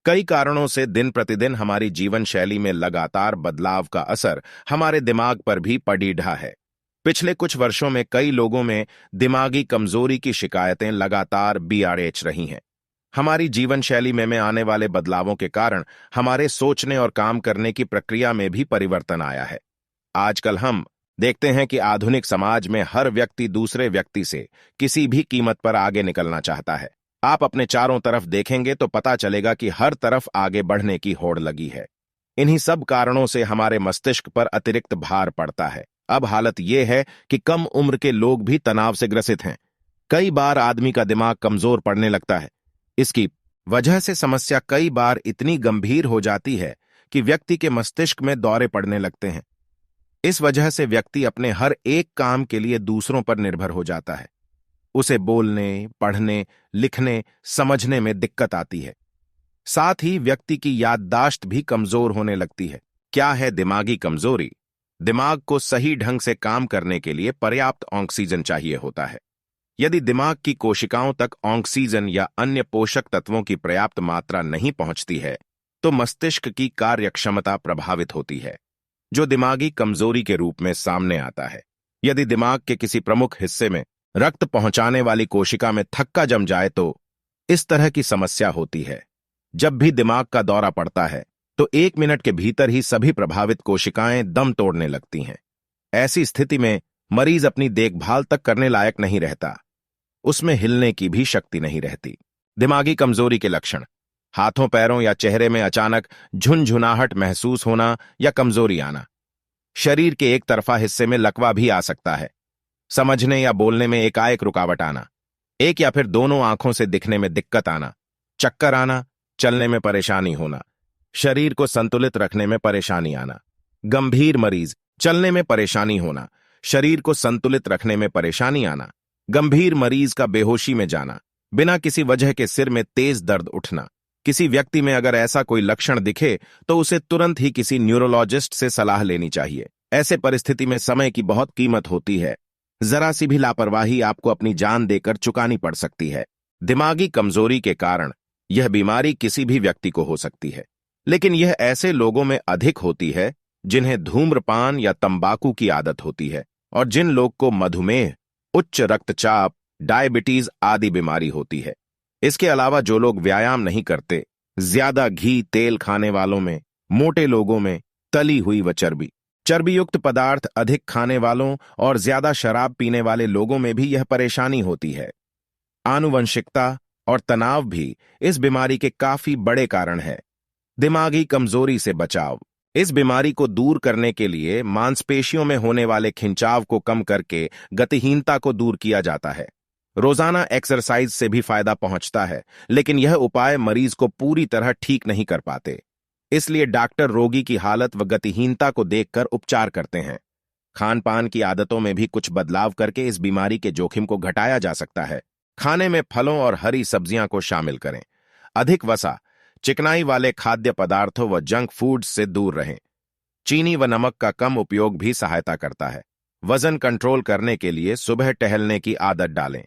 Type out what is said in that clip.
कई कारणों से दिन प्रतिदिन हमारी जीवन शैली में लगातार बदलाव का असर हमारे दिमाग पर भी पड़ी रहा है। पिछले कुछ वर्षों में कई लोगों में दिमागी कमजोरी की शिकायतें लगातार BRH रही हैं। हमारी जीवन शैली में आने वाले बदलावों के कारण हमारे सोचने और काम करने की प्रक्रिया में भी परिवर्तन आया है। आजकल हम देखते हैं कि आधुनिक समाज में हर व्यक्ति दूसरे व्यक्ति से किसी भी कीमत पर आगे निकलना चाहता है। आप अपने चारों तरफ देखेंगे तो पता चलेगा कि हर तरफ आगे बढ़ने की होड़ लगी है। इन्हीं सब कारणों से हमारे मस्तिष्क पर अतिरिक्त भार पड़ता है। अब हालत यह है कि कम उम्र के लोग भी तनाव से ग्रसित हैं। कई बार आदमी का दिमाग कमजोर पड़ने लगता है। इसकी वजह से समस्या कई बार इतनी गंभीर हो जाती है कि व्यक्ति के मस्तिष्क में दौरे पड़ने लगते हैं। इस वजह से व्यक्ति अपने हर एक काम के लिए दूसरों पर निर्भर हो जाता है। उसे बोलने, पढ़ने, लिखने, समझने में दिक्कत आती है। साथ ही व्यक्ति की याददाश्त भी कमजोर होने लगती है। क्या है दिमागी कमजोरी? दिमाग को सही ढंग से काम करने के लिए पर्याप्त ऑक्सीजन चाहिए होता है। यदि दिमाग की कोशिकाओं तक ऑक्सीजन या अन्य पोषक तत्वों की पर्याप्त मात्रा नहीं पहुंचती है, तो मस्तिष्क की कार्यक्षमता प्रभावित होती है, जो दिमागी कमजोरी के रूप में सामने आता है। यदि दिमाग के किसी प्रमुख हिस्से में रक्त पहुंचाने वाली कोशिका में थक्का जम जाए तो इस तरह की समस्या होती है। जब भी दिमाग का दौरा पड़ता है तो 1 मिनट के भीतर ही सभी प्रभावित कोशिकाएं दम तोड़ने लगती हैं। ऐसी स्थिति में मरीज अपनी देखभाल तक करने लायक नहीं रहता। उसमें हिलने की भी शक्ति नहीं रहती। दिमागी कमजोरी के लक्षण: हाथों, पैरों या चेहरे में अचानक झुनझुनाहट महसूस होना या कमजोरी आना। शरीर के एक तरफा हिस्से में लकवा भी आ सकता है। समझने या बोलने में एकाएक रुकावट आना। एक या फिर दोनों आंखों से दिखने में दिक्कत आना। चक्कर आना, चलने में परेशानी होना। शरीर को संतुलित रखने में परेशानी आना। गंभीर मरीज: चलने में परेशानी होना, शरीर को संतुलित रखने में परेशानी आना। गंभीर मरीज का बेहोशी में जाना, बिना किसी वजह के सिर में तेज दर्द उठना। किसी व्यक्ति में अगर ऐसा कोई लक्षण दिखे तो उसे तुरंत ही किसी न्यूरोलॉजिस्ट से सलाह लेनी चाहिए। ऐसे परिस्थिति में समय की बहुत कीमत होती है। जरा सी भी लापरवाही आपको अपनी जान देकर चुकानी पड़ सकती है। दिमागी कमजोरी के कारण यह बीमारी किसी भी व्यक्ति को हो सकती है, लेकिन यह ऐसे लोगों में अधिक होती है जिन्हें धूम्रपान या तंबाकू की आदत होती है, और जिन लोग को मधुमेह, उच्च रक्तचाप, डायबिटीज आदि बीमारी होती है। इसके अलावा जो लोग व्यायाम नहीं करते, ज्यादा घी तेल खाने वालों में, मोटे लोगों में, तली हुई व चर्बीयुक्त पदार्थ अधिक खाने वालों और ज्यादा शराब पीने वाले लोगों में भी यह परेशानी होती है। आनुवंशिकता और तनाव भी इस बीमारी के काफी बड़े कारण है। दिमागी कमजोरी से बचाव: इस बीमारी को दूर करने के लिए मांसपेशियों में होने वाले खिंचाव को कम करके गतिहीनता को दूर किया जाता है। रोजाना एक्सरसाइज से भी फायदा पहुंचता है, लेकिन यह उपाय मरीज को पूरी तरह ठीक नहीं कर पाते। इसलिए डॉक्टर रोगी की हालत व गतिहीनता को देखकर उपचार करते हैं। खान पान की आदतों में भी कुछ बदलाव करके इस बीमारी के जोखिम को घटाया जा सकता है। खाने में फलों और हरी सब्जियां को शामिल करें। अधिक वसा, चिकनाई वाले खाद्य पदार्थों व जंक फूड्स से दूर रहें। चीनी व नमक का कम उपयोग भी सहायता करता है। वजन कंट्रोल करने के लिए सुबह टहलने की आदत डालें।